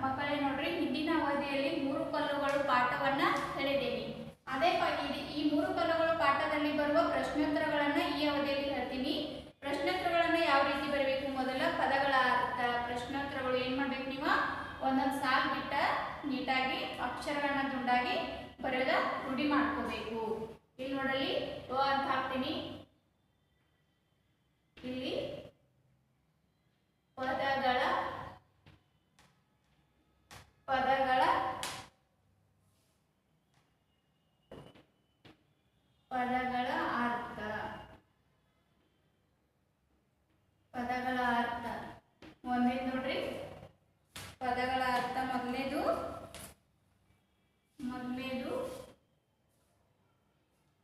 ಮಕ್ಕಳೇ ನೋಡ್ರಿ, ಹಿಂದಿನ ಅವಧಿಯಲ್ಲಿ ಮೂರು ಕಲ್ಲುಗಳು ಪಾಠವನ್ನ ಹೇಳಿದ್ದೇನೆ. ಅದೇ ಈ ಮೂರು ಕಲ್ಲುಗಳು ಪಾಠದಲ್ಲಿ ಬರುವ ಪ್ರಶ್ನೋತ್ತರಗಳನ್ನ ಈ ಅವಧಿಯಲ್ಲಿ ಹೇಳ್ತೀನಿ. ಪ್ರಶ್ನೋತ್ತರಗಳನ್ನ ಯಾವ ರೀತಿ ಬರಬೇಕು? ಮೊದಲ ಪದಗಳ ಅರ್ಥ. ಪ್ರಶ್ನೋತ್ತರಗಳು ಏನ್ ಮಾಡ್ಬೇಕು? ನೀವು ಒಂದೊಂದು ಸಾಲು ಬಿಟ್ಟ ನೀಟಾಗಿ ಅಕ್ಷರಗಳನ್ನ ದುಂಡಾಗಿ ಬರೆಯೋದ ರೂಢಿ ಮಾಡ್ಕೋಬೇಕು. ಇಲ್ಲಿ ನೋಡಲಿ ಅಂತ ಹಾಕ್ತೀನಿ. ಇಲ್ಲಿ ಪದಗಳ ಪದಗಳ ಪದಗಳ ಅರ್ಥ. ಪದಗಳ ಅರ್ಥ ಒಂದೇದು ನೋಡ್ರಿ. ಪದಗಳ ಅರ್ಥ ಮೊದಲನೇದು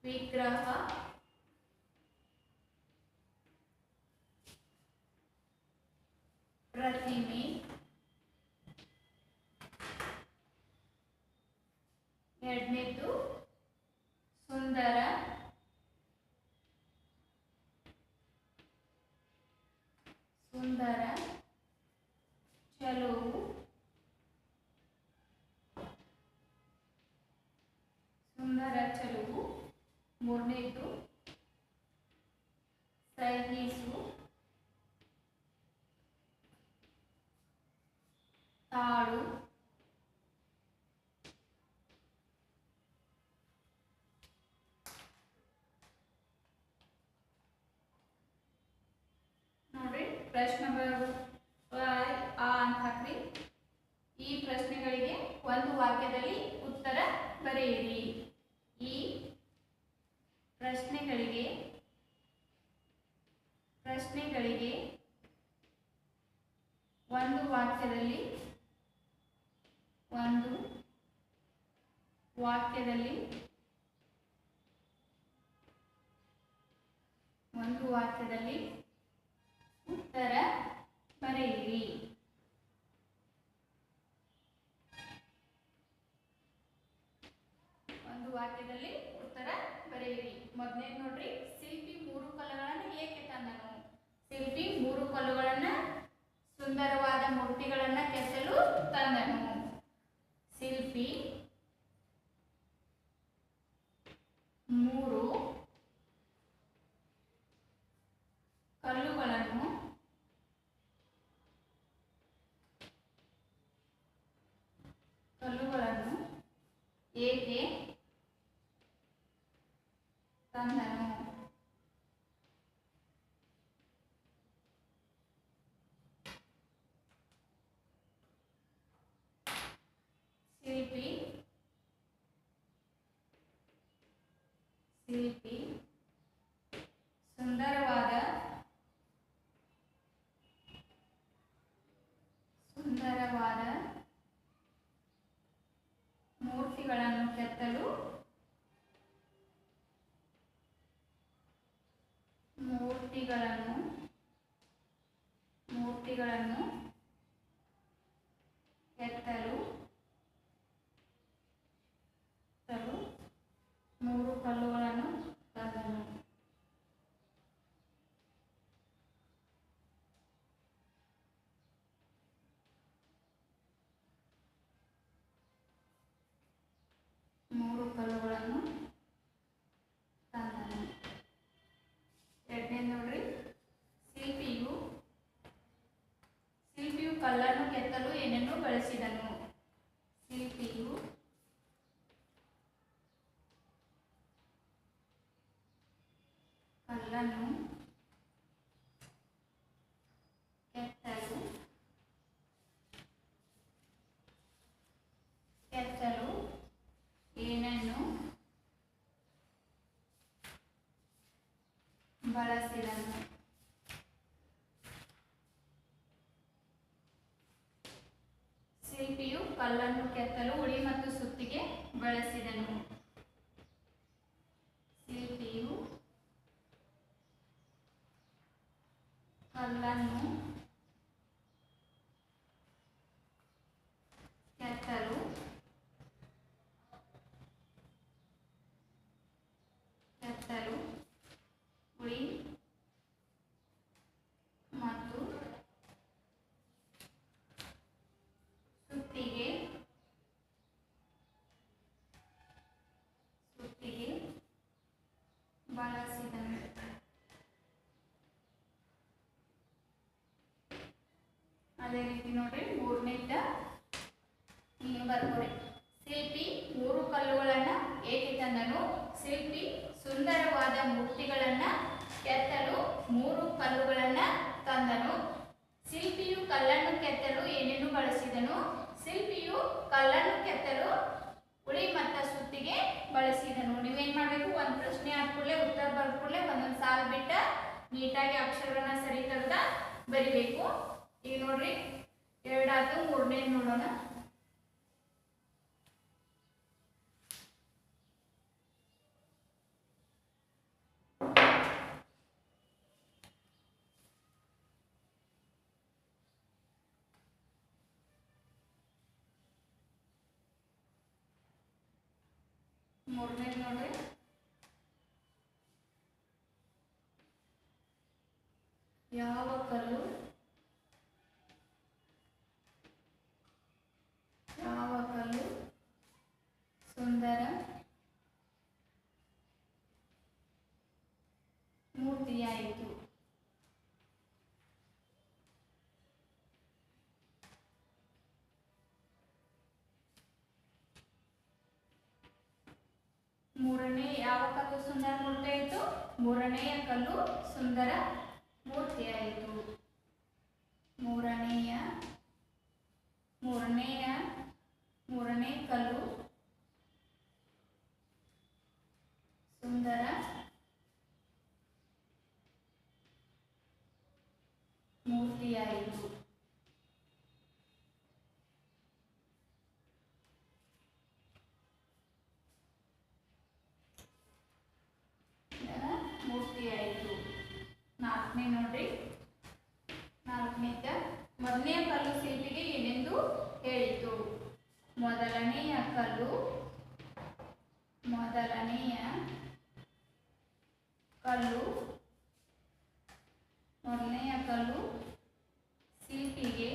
ವಿಗ್ರಹ, ಪ್ರತಿಮೆ, ಎರಡನೇದು ಸುಂದರ, ಚಲುವು, ಮೂರನೇದು ಸಹಿಸು, ತಾಳು, ನೋಡ್ರಿ ಪ್ರಶ್ನೆ ಅಂತ ಹಾಕ್ರಿ. ಈ ಪ್ರಶ್ನೆಗಳಿಗೆ ಒಂದು ವಾಕ್ಯದಲ್ಲಿ ಉತ್ತರ ಬರೆಯಿರಿ. ಈ ಪ್ರಶ್ನೆಗಳಿಗೆ ಒಂದು ವಾಕ್ಯದಲ್ಲಿ ಉತ್ತರ ಬರೆಯಿರಿ. ಒಂದು ವಾಕ್ಯದಲ್ಲಿ ಉತ್ತರ ಬರೆಯಿರಿ. ಮೊದಲನೇದು ನೋಡ್ರಿ, ಶಿಲ್ಪಿ ಮೂರು ಕಲ್ಲುಗಳನ್ನು ಏಕೆ ತಂದನು? ಶಿಲ್ಪಿ ಮೂರು ಕಲ್ಲುಗಳನ್ನ ಸುಂದರವಾದ ಮೂರ್ತಿಗಳನ್ನ ಕೆತ್ತಲು ತಂದನು. ಶಿಲ್ಪಿ ಮೂರು ಕಲ್ಲುಗಳನ್ನು ಏಕೆ ತಂದನು? ಶಿಲ್ಪಿ ಸುಂದರವಾದ ಮೂರ್ತಿಗಳನ್ನು ಕೆತ್ತಲು ಮೂರು ಕಲ್ಲುಗಳನ್ನು ತಂದನು. ಎರಡನೇ ನೋಡ್ರಿ, ಶಿಲ್ಪಿಯು ಕಲ್ಲನ್ನು ಕೆತ್ತಲು ಏನನ್ನು ಬಳಸಿದನು? ಶಿಲ್ಪಿಯು ಕಲ್ಲನ್ನು ಕೆತ್ತಲು ಏನನ್ನು ಬಳಸಿದನು? ಶಿಲ್ಪಿಯು ಕಲ್ಲನ್ನು ಕೆತ್ತಲು ಉಳಿ ಮತ್ತು ಸುತ್ತಿಗೆ ಬಳಸಿದನು. ಶಿಲ್ಪಿಯು ಕಲ್ಲನ್ನು ಕೆತ್ತಲು ಉಳಿ ಮತ್ತು ಸುತ್ತಿಗೆ ಅದೇ ರೀತಿ ನೋಡ್ರಿ ಮೂರನೇದ ಹಿಂಗೆ ಬರ್ಕೊರಿ. ಶಿಲ್ಪಿ 3 ಕಲ್ಲುಗಳನ್ನ ಏಕೆ ತಂದನು? ಶಿಲ್ಪಿ ಸುಂದರವಾದ ಮೂರ್ತಿಗಳನ್ನ ಕೆತ್ತಲು 3 ಕಲ್ಲುಗಳನ್ನ ತಂದನು. ಶಿಲ್ಪಿಯು ಕಲ್ಲನ್ನು ಕೆತ್ತಲು ಏನೇನು ಬಳಸಿದನು? ಶಿಲ್ಪಿಯು ಕಲ್ಲನ್ನು ಕೆತ್ತಲು ಉಳಿ ಮತ್ತು ಸುತ್ತಿಗೆ ಬಳಸಿದನು. ನೀವೇನ್ ಮಾಡಬೇಕು? ಒಂದು ಪ್ರಶ್ನೆ ಆದ ಕೂಡಲೇ ಉತ್ತರ ಬರೆದ ಕೂಡಲೇ ಒಂದೊಂದು ಸಾಲು ಬಿಟ್ಟ ನೀಟಾಗಿ ಅಕ್ಷರಗಳನ್ನ ಸರಿ ತೆಗೆದ ಬರಿಬೇಕು. ಈಗ ನೋಡ್ರಿ 2 ಆಯ್ತು, 3ನೇ ನೋಡೋಣ. ಮೂರನೇ ನೋಡ್ರಿ, ಯಾವ ಕಲ್ಲು ಸುಂದರ ಮೂರ್ತಿಯಾಯಿತು? ಮೂರನೇ ಯಾವ ಕಲ್ಲು ಸುಂದರ ಮೂರ್ತಿಯಾಯಿತು? ಮೂರನೆಯ ಕಲ್ಲು ಸುಂದರ ಮೂರ್ತಿಯಾಯಿತು. ಮೂರನೇ ಕಲ್ಲು ಸುಂದರ ಮೂರ್ತಿಯಾಯಿತು. ಮೂರ್ತಿಯಾಯಿತು. 4ನೇ ನೋಡ್ರಿ, 4ನೇದ ಮೊದಲನೆಯ ಕಲ್ಲು ಶಿಲ್ಪಿಗೆ ಏನೆಂದು ಹೇಳಿತು? ಮೊದಲನೆಯ ಕಲ್ಲು ಶಿಲ್ಪಿಗೆ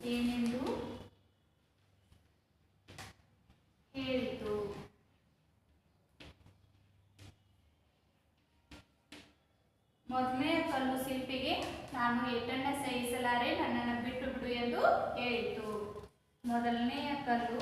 ಏನೆಂದು ಹೇಳಿತು? ಮೊದಲನೆಯ ಕಲ್ಲು ಶಿಲ್ಪಿಗೆ ನಾನು ಏಟನ್ನ ಸಹಿಸಲಾರೆ, ನನ್ನನ್ನು ಬಿಟ್ಟು ಬಿಡು ಎಂದು ಹೇಳಿತು. ಮೊದಲನೆಯ ಕಲ್ಲು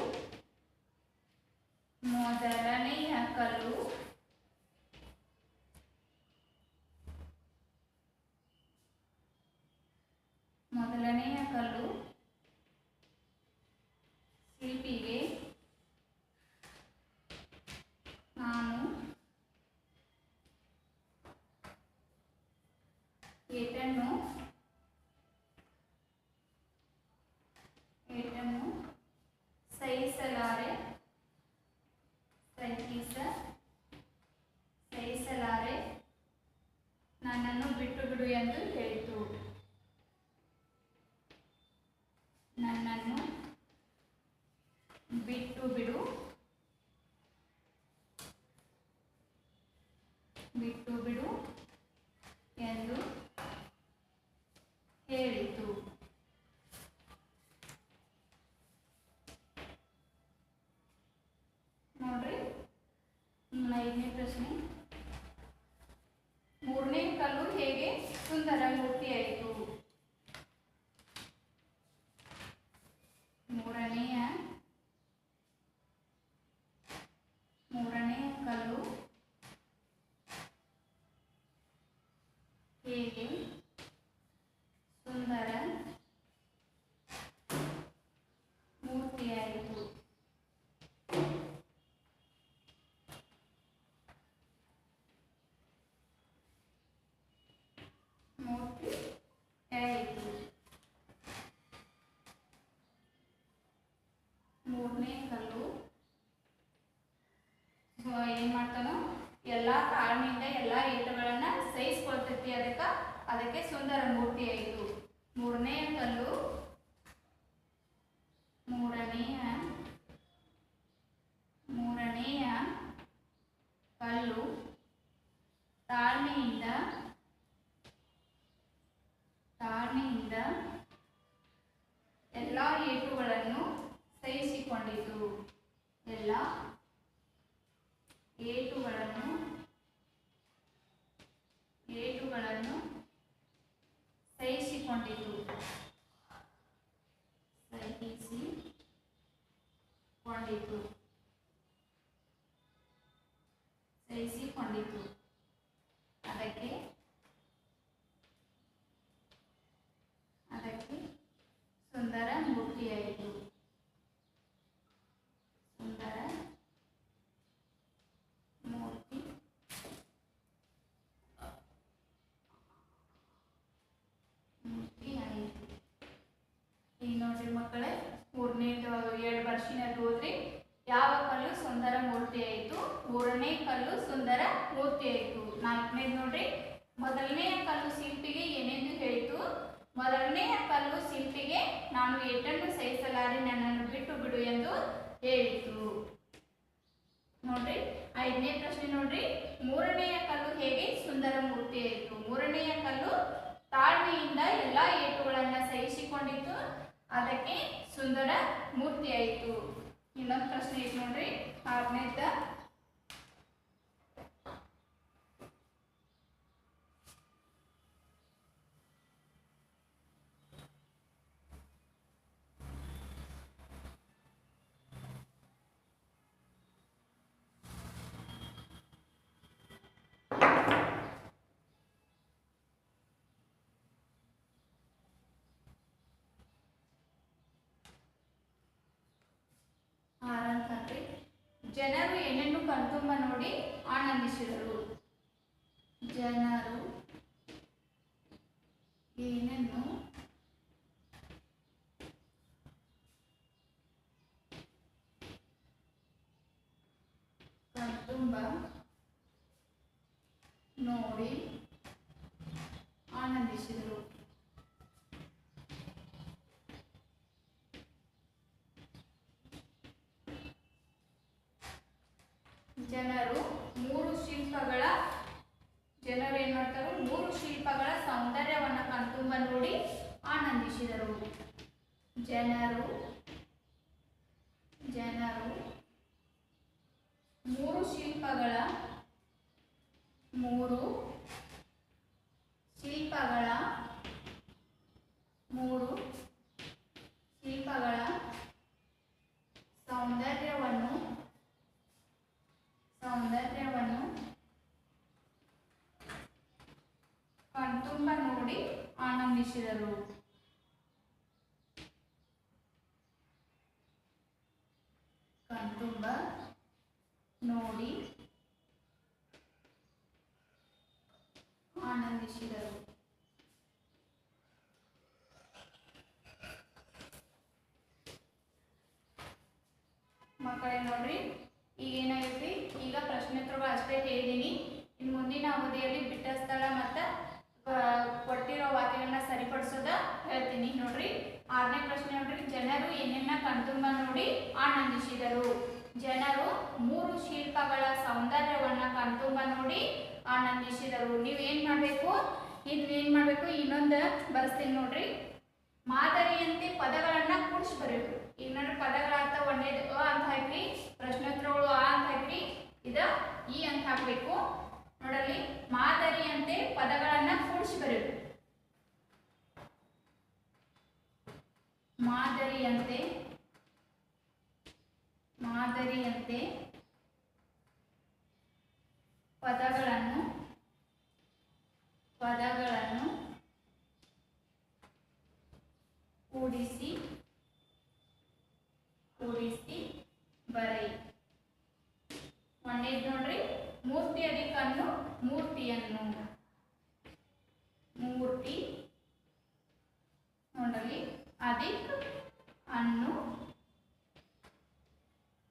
ಶಿಲ್ಪಿಗೆ ನಾನು ಏಟನ್ನು ಸಹಿಸಲಾರೆ, ನನ್ನನ್ನು ಬಿಟ್ಟು ಬಿಡು ಎಂದು ಹೇಳಿತು. ನನ್ನನ್ನು ಬಿಟ್ಟು ಬಿಡು ಎಂದು ಹೇಳಿತು. ನೋಡ್ರಿ 5ನೇ ಪ್ರಶ್ನೆ, ಮೂರನೇ ಕಲ್ಲು ಹೇಗೆ ಸುಂದರ ಮೂರ್ತಿಯಾಯಿತು? ಮೂರನೆಯ ಕಲ್ಲು ಹೇಗೆ ಸುಂದರ ಮೂರ್ತಿಯಾಯಿತು? ಮೂರನೇ ಕಲ್ಲು ಏನ್ ಮಾಡ್ತಾನೋ ಎಲ್ಲಾ ತಾಳ್ಮೆಯಿಂದ ಎಲ್ಲಾ ಏಟುಗಳನ್ನ ಸಹಿಸ್ಕೊಳ್ತೈತಿ, ಅದಕ್ಕೆ ಸುಂದರ ಮೂರ್ತಿ ಆಯಿತು. ಮೂರನೆಯ ಕಲ್ಲು ತಾಳ್ಮೆಯಿಂದ ಎಲ್ಲಾ ಏಟುಗಳನ್ನು ಸಹಿಸಿಕೊಂಡಿತು. ಎಲ್ಲ ಏಟುಗಳನ್ನು ಸಹಿಸಿಕೊಂಡಿತು. ಅದಕ್ಕೆ ಸುಂದರ ಮೂರ್ತಿಯಾಯಿತು. ಸುಂದರ ಮೂರ್ತಿ ಮೂರ್ತಿಯಾಯಿತು. ಈಗ ನೋಡ್ರಿ ಮಕ್ಕಳೇ, ಮೂರನೇದು 2 ವರ್ಷಿನಲ್ಲಿ ಹೋದ್ರಿ. ಯಾವ ಕಲ್ಲು ಸುಂದರ ಮೂರ್ತಿ ಆಯಿತು? ಮೂರನೇ ಕಲ್ಲು ಸುಂದರ ಮೂರ್ತಿ ಆಯಿತು. 4ನೇದು ನೋಡ್ರಿ, ಮೊದಲನೆಯ ಕಲ್ಲು ಶಿಲ್ಪಿಗೆ ಏನೆಂದು ಹೇಳಿತು? ಮೊದಲನೆಯ ಕಲ್ಲು ಶಿಲ್ಪಿಗೆ ನಾನು ಏಟನ್ನು ಸಹಿಸಲಾರೆ, ನನ್ನನ್ನು ಬಿಟ್ಟು ಬಿಡು ಎಂದು ಹೇಳಿತು. ನೋಡ್ರಿ 5ನೇ ಪ್ರಶ್ನೆ ನೋಡ್ರಿ, ಮೂರನೆಯ ಕಲ್ಲು ಹೇಗೆ ಸುಂದರ ಮೂರ್ತಿ ಆಯಿತು? ಮೂರನೆಯ ಕಲ್ಲು ತಾಳ್ಮೆಯಿಂದ ಎಲ್ಲಾ ಏಟುಗಳನ್ನು ಸಹಿಸಿಕೊಂಡಿತು, ಅದಕ್ಕೆ ಸುಂದರ ಮೂರ್ತಿ ಆಯಿತು. ಇನ್ನೊಂದು ಪ್ರಶ್ನೆ ಐತಿ ನೋಡ್ರಿ, 6ನೇದ. ಜನರು ಏನನ್ನು ಕಣ್ತುಂಬ ನೋಡಿ ಆನಂದಿಸಿದರು. ಜನರು ಏನನ್ನು ಕಣ್ತುಂಬ ನೋಡಿ ಆನಂದಿಸಿದರು. ಜನರು ಏನ್ ಮಾಡ್ತಾರೆ? 3 ಶಿಲ್ಪಗಳ ಸೌಂದರ್ಯವನ್ನ ಕಣ್ತುಂಬ ನೋಡಿ ಆನಂದಿಸಿದರು. ಜನರು 3 ಶಿಲ್ಪಗಳ ಸೌಂದರ್ಯವನ್ನು ಕಣ್ತುಂಬ ನೋಡಿ ಆನಂದಿಸಿದರು. ಕಣ್ತುಂಬ ನೋಡಿ ಆನಂದಿಸಿದರು. ಮಕ್ಕಳೇ ನೋಡ್ರಿ, ಈಗ ಏನಾಗೈತಿ? ಈಗ ಪ್ರಶ್ನೋತ್ತರಗಳು ಅಷ್ಟೇ ಹೇಳಿದೀನಿ. ಇನ್ನು ಮುಂದಿನ ಅವಧಿಯಲ್ಲಿ ಬಿಟ್ಟ ಸ್ಥಳ ಮತ್ತು ಕೊಟ್ಟಿರೋ ವಾಕ್ಯಗಳನ್ನ ಸರಿಪಡಿಸೋದ ಹೇಳ್ತೀನಿ. ನೋಡ್ರಿ 6ನೇ ಪ್ರಶ್ನೆ ನೋಡ್ರಿ, ಜನರು ಏನನ್ನ ಕಣ್ತುಂಬ ನೋಡಿ ಆನಂದಿಸಿದರು. ಜನರು 3 ಶಿಲ್ಪಗಳ ಸೌಂದರ್ಯವನ್ನ ಕಣ್ತುಂಬ ನೋಡಿ ಆನಂದಿಸಿದರು. ನೀವೇನ್ ಮಾಡ್ಬೇಕು? ಇನ್ನೊಂದು ಬರ್ಸ್ತೀನಿ ನೋಡ್ರಿ. ಮಾದರಿಯಂತೆ ಪದಗಳನ್ನ ಕೂಡಿಸಿ ಬರೀಬೇಕು. ಈಗ ನೋಡ್ರಿ, ಪದಗಳ ಅರ್ಥ ಒಂದೇದು ಅ ಅಂತ ಹಾಕ್ರಿ, ಪ್ರಶ್ನೋತ್ತರಗಳು ಆ ಅಂತ ಹಾಕ್ರಿ, ಇದ ಈ ಅಂತ ಹಾಕ್ಬೇಕು. ನೋಡಲ್ಲಿ ಮಾದರಿಯಂತೆ ಪದಗಳನ್ನ ಕೂಡಿಸಿ ಬರೀಬೇಕು. ಮಾದರಿಯಂತೆ ಪದಗಳನ್ನು ಕೂಡಿಸಿ ಬರೈ. ಒಂದೇದು ನೋಡ್ರಿ, ಮೂರ್ತಿ ಅಧಿಕನ್ನು ಮೂರ್ತಿಯನ್ನು, ಮೂರ್ತಿ ನೋಡಲಿ ಅಧಿಕ್ ಅನ್ನು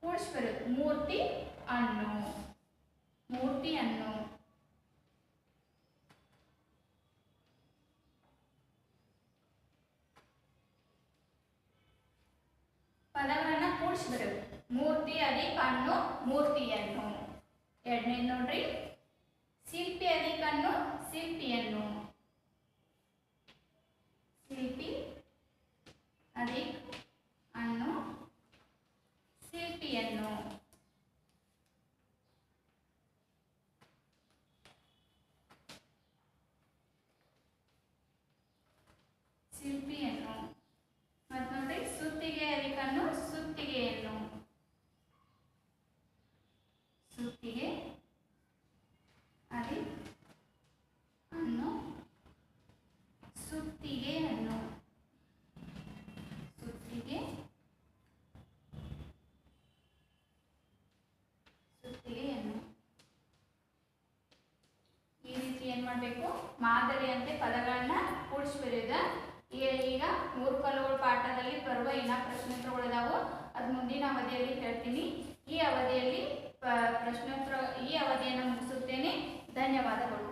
ಕೂಡಿಸಿ ಬರೋದು. ಮೂರ್ತಿಯನ್ನು ಪದಗಳನ್ನ ಕೂಡಿಸಿ ಬರೋದು. ಮೂರ್ತಿ ಅಧಿಕ ಅನ್ನು ಮೂರ್ತಿಯನ್ನು. 2ನೇದು ನೋಡ್ರಿ, ಶಿಲ್ಪಿ ಅಧಿಕ ಅನ್ನು ಶಿಲ್ಪಿಯನ್ನು, ಶಿಲ್ಪಿ ಅಧಿಕ ಅನ್ನು ಶಿಲ್ಪಿಯನ್ನು. ಶಿಲ್ಪಿಯನ್ನು. ಮತ್ತು ನೋಡ್ರಿ, ಸುತ್ತಿಗೆ ಅಧಿಕನ್ನು ಸುತ್ತಿಗೆಯನ್ನು, ಏನು ಮಾಡಬೇಕು, ಮಾದರಿಯಂತೆ ಪದಗಳನ್ನು ಕೂಡಿಸಿ ಬರೆಯೋದು. ಈಗ ಮೂರು ಕಲ್ಲುಗಳು ಪಾಠದಲ್ಲಿ ಬರುವ ಇನ್ನ ಪ್ರಶ್ನೋತ್ತರಗಳಿದಾವು, ಅದು ಮುಂದಿನ ಅವಧಿಯಲ್ಲಿ ಹೇಳ್ತೀನಿ. ಈ ಅವಧಿಯಲ್ಲಿ ಈ ಅವಧಿಯನ್ನು ಮುಗಿಸುತ್ತೇನೆ. ಧನ್ಯವಾದಗಳು.